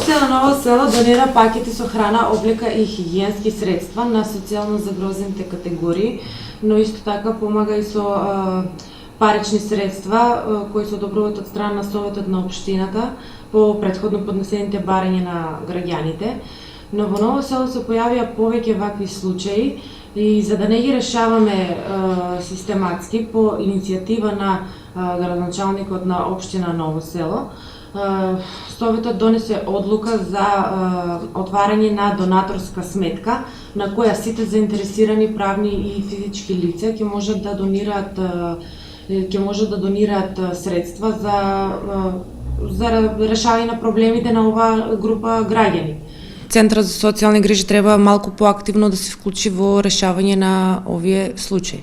Општина Ново село донира пакети со храна, облека и хигиенски средства на социјално загрозените категории, но исто така помага и со парични средства кои се одобруваат од страна на Советот на општината по претходно поднесените барања на граѓаните. Но во Ново село се појавија повеќе вакви случаи и за да не ги решаваме систематски по иницијатива на градоначалникот на општина Ново село, Советот донесе одлука за отварање на донаторска сметка на која сите заинтересирани правни и физички лица ќе можат да донираат средства за решавање на проблемите на оваа група граѓани. Центарот за социјални грижи треба малку поактивно да се вклучи во решавање на овие случаи.